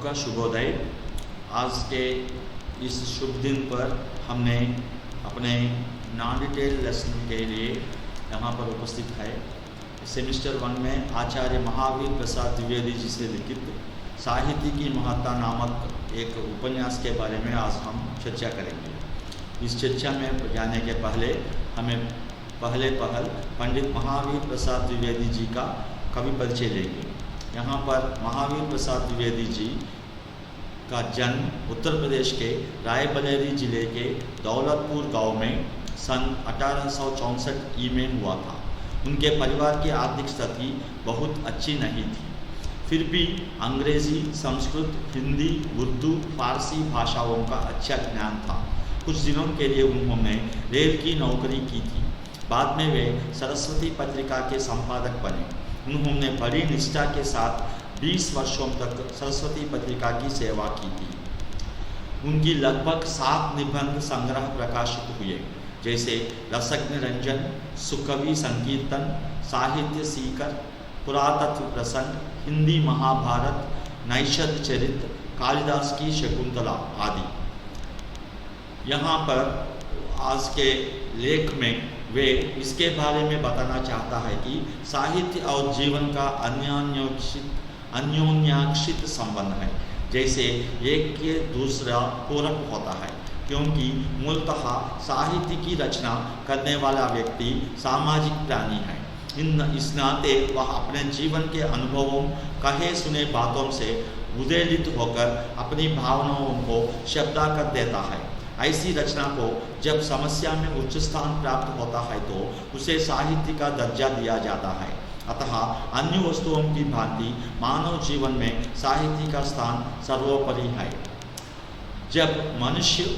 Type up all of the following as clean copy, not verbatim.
सबका शुभोदय। आज के इस शुभ दिन पर हमने अपने नॉन डिटेल लेसन के लिए यहाँ पर उपस्थित है। सेमिस्टर 1 में आचार्य महावीर प्रसाद द्विवेदी जी से लिखित साहित्य की महत्ता नामक एक उपन्यास के बारे में आज हम चर्चा करेंगे। इस चर्चा में जाने के पहले हमें पहल पंडित महावीर प्रसाद द्विवेदी जी का कवि परिचय लेंगे। यहाँ पर महावीर प्रसाद द्विवेदी जी का जन्म उत्तर प्रदेश के रायबरेली जिले के दौलतपुर गांव में सन 1864 में हुआ था। उनके परिवार की आर्थिक स्थिति बहुत अच्छी नहीं थी, फिर भी अंग्रेज़ी, संस्कृत, हिंदी, उर्दू, फारसी भाषाओं का अच्छा ज्ञान था। कुछ दिनों के लिए उन्होंने रेल की नौकरी की थी। बाद में वे सरस्वती पत्रिका के संपादक बने। उन्होंने बड़ी निष्ठा के साथ 20 वर्षों तक सरस्वती पत्रिका की सेवा की थी। उनकी लगभग 7 निबंध संग्रह प्रकाशित हुए, जैसे रसज्ञ रंजन, सुकवि संकीर्तन, साहित्य सीकर, पुरातत्व प्रसंग, हिंदी महाभारत, नैषध चरित्र, कालिदास की शकुंतला आदि। यहाँ पर आज के लेख में वे इसके बारे में बताना चाहता है कि साहित्य और जीवन का अन्योन्याश्रित संबंध है, जैसे एक के दूसरा पूरक होता है, क्योंकि मूलतः साहित्य की रचना करने वाला व्यक्ति सामाजिक प्राणी है। इस नाते वह अपने जीवन के अनुभवों, कहे सुने बातों से उद्वेलित होकर अपनी भावनाओं को शब्दाकार देता है। ऐसी रचना को जब समस्या में उच्च स्थान प्राप्त होता है तो उसे साहित्य का दर्जा दिया जाता है। अतः अन्य वस्तुओं की भांति मानव जीवन में साहित्य का स्थान सर्वोपरि है। जब मनुष्य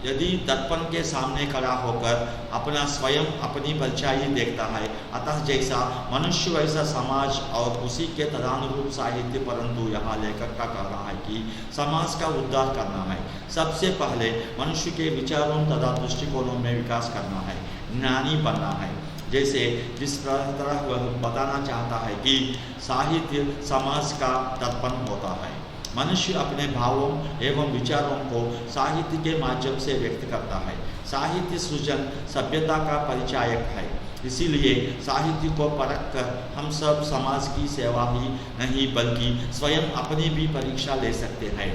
यदि दर्पण के सामने खड़ा होकर अपना स्वयं अपनी परछाई देखता है, अतः जैसा मनुष्य वैसा समाज और उसी के तदानुरूप साहित्य। परंतु यहाँ लेखक का कहना है कि समाज का उद्धार करना है। सबसे पहले मनुष्य के विचारों तथा दृष्टिकोणों में विकास करना है, ज्ञानी बनना है। जैसे जिस तरह वह बताना चाहता है कि साहित्य समाज का दर्पण होता है। मनुष्य अपने भावों एवं विचारों को साहित्य के माध्यम से व्यक्त करता है। साहित्य सृजन सभ्यता का परिचायक है। इसीलिए साहित्य को परख कर हम सब समाज की सेवा ही नहीं बल्कि स्वयं अपनी भी परीक्षा ले सकते हैं।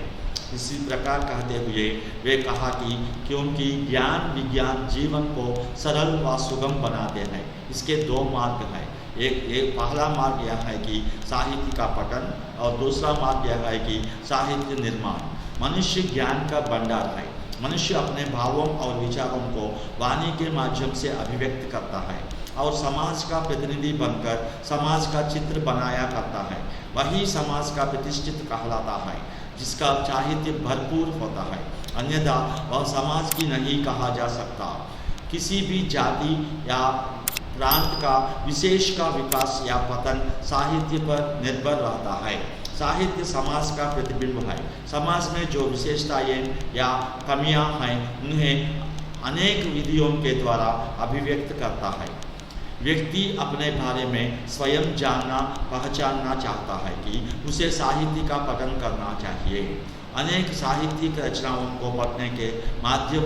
इसी प्रकार कहते हुए वे कहा कि क्योंकि ज्ञान विज्ञान जीवन को सरल व सुगम बनाते हैं, इसके 2 मार्ग हैं। एक पहला मार्ग यह है कि साहित्य का पठन और दूसरा मार्ग यह है कि साहित्य निर्माण। मनुष्य ज्ञान का भंडार है। मनुष्य अपने भावों और विचारों को वाणी के माध्यम से अभिव्यक्त करता है और समाज का प्रतिनिधि बनकर समाज का चित्र बनाया करता है। वही समाज का प्रतिष्ठित कहलाता है, जिसका साहित्य भरपूर होता है। अन्यथा वह समाज की नहीं कहा जा सकता। किसी भी जाति या प्रांत का विशेष का विकास या पतन साहित्य पर निर्भर रहता है। साहित्य समाज का प्रतिबिंब है। समाज में जो विशेषताएं या कमियां हैं, उन्हें अनेक विधियों के द्वारा अभिव्यक्त करता है। व्यक्ति अपने बारे में स्वयं जानना पहचानना चाहता है कि उसे साहित्य का पठन करना चाहिए। अनेक साहित्यिक रचनाओं को पढ़ने के माध्यम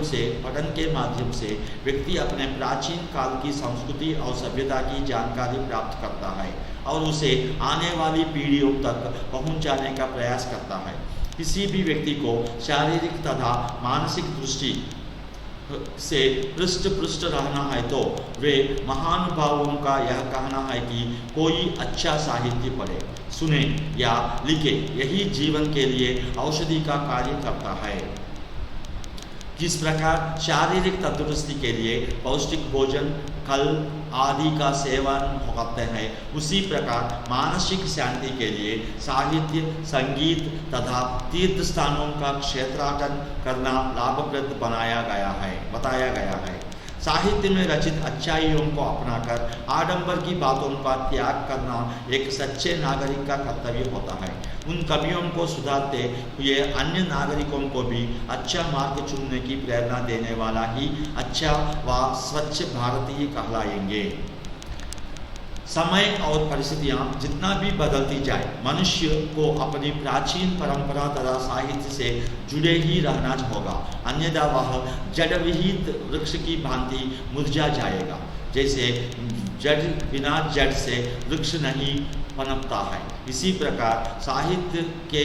से व्यक्ति अपने प्राचीन काल की संस्कृति और सभ्यता की जानकारी प्राप्त करता है और उसे आने वाली पीढ़ियों तक पहुंचाने का प्रयास करता है। किसी भी व्यक्ति को शारीरिक तथा मानसिक दृष्टि से पृष्ठ रहना है तो वे महानुभावों का यह कहना है कि कोई अच्छा साहित्य पढ़े, सुने या लिखे। यही जीवन के लिए औषधि का कार्य करता है। जिस प्रकार शारीरिक तंदुरुस्ती के लिए पौष्टिक भोजन, फल आदि का सेवन करते हैं, उसी प्रकार मानसिक शांति के लिए साहित्य, संगीत तथा तीर्थ स्थानों का क्षेत्राटन करना लाभप्रद बताया गया है। साहित्य में रचित अच्छाइयों को अपनाकर आडंबर की बातों का त्याग करना एक सच्चे नागरिक का कर्तव्य होता है। उन कवियों को सुधारते हुए अन्य नागरिकों को भी अच्छा मार्ग चुनने की प्रेरणा देने वाला ही अच्छा व स्वच्छ भारतीय कहलाएंगे। समय और परिस्थितियाँ जितना भी बदलती जाए, मनुष्य को अपनी प्राचीन परंपरा तथा साहित्य से जुड़े ही रहना होगा, अन्यथा वह जड़ विहित वृक्ष की भांति मुरझा जाएगा। जैसे जड़ बिना जड़ से वृक्ष नहीं पनपता है, इसी प्रकार साहित्य के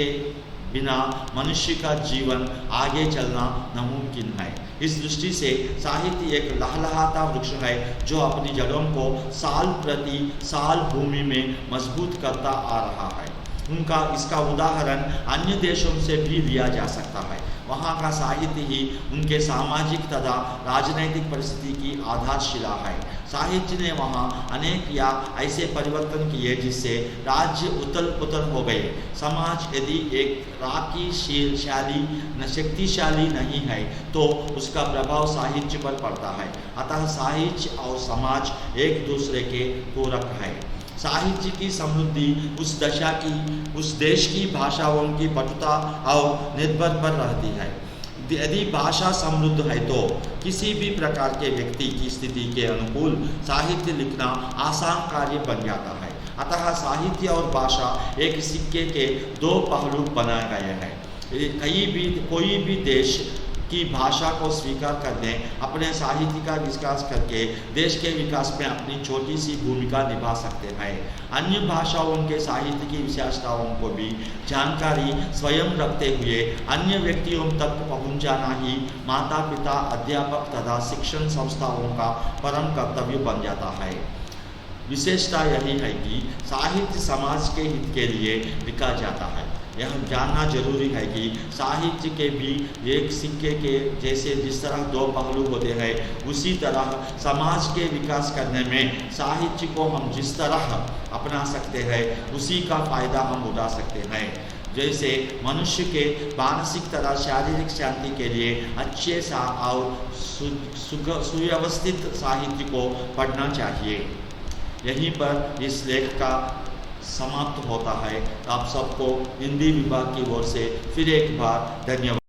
बिना मनुष्य का जीवन आगे चलना नामुमकिन है। इस दृष्टि से साहित्य एक लहलहाता वृक्ष है जो अपनी जड़ों को साल प्रति साल भूमि में मजबूत करता आ रहा है। इसका उदाहरण अन्य देशों से भी लिया जा सकता है। वहाँ का साहित्य ही उनके सामाजिक तथा राजनैतिक परिस्थिति की आधारशिला है। साहित्य ने वहाँ अनेक या ऐसे परिवर्तन किए जिससे राज्य उथल पुथल हो गए। समाज यदि एक शक्तिशाली नहीं है तो उसका प्रभाव साहित्य पर पड़ता है। अतः साहित्य और समाज एक दूसरे के पूरक है। साहित्य की समृद्धि उस देश की भाषाओं की पटुता और निर्भर पर रहती है। यदि भाषा समृद्ध है तो किसी भी प्रकार के व्यक्ति की स्थिति के अनुकूल साहित्य लिखना आसान कार्य बन जाता है। अतः साहित्य और भाषा एक सिक्के के दो पहलू बनाए गए हैं। कोई भी देश की भाषा को स्वीकार करने, अपने साहित्य का विकास करके देश के विकास में अपनी छोटी सी भूमिका निभा सकते हैं। अन्य भाषाओं के साहित्य की विशेषताओं को भी जानकारी स्वयं रखते हुए अन्य व्यक्तियों तक पहुंचाना ही माता पिता, अध्यापक तथा शिक्षण संस्थाओं का परम कर्तव्य बन जाता है। विशेषता यही है कि साहित्य समाज के हित के लिए लिखा जाता है। यह जानना जरूरी है कि साहित्य के भी एक सिक्के के जैसे जिस तरह दो पहलू होते हैं, उसी तरह समाज के विकास करने में साहित्य को हम जिस तरह अपना सकते हैं उसी का फायदा हम उठा सकते हैं। जैसे मनुष्य के मानसिक तथा शारीरिक शांति के लिए अच्छे सा और सुव्यवस्थित साहित्य को पढ़ना चाहिए। यहीं पर इस लेख का समाप्त होता है। आप सबको हिंदी विभाग की ओर से फिर एक बार धन्यवाद।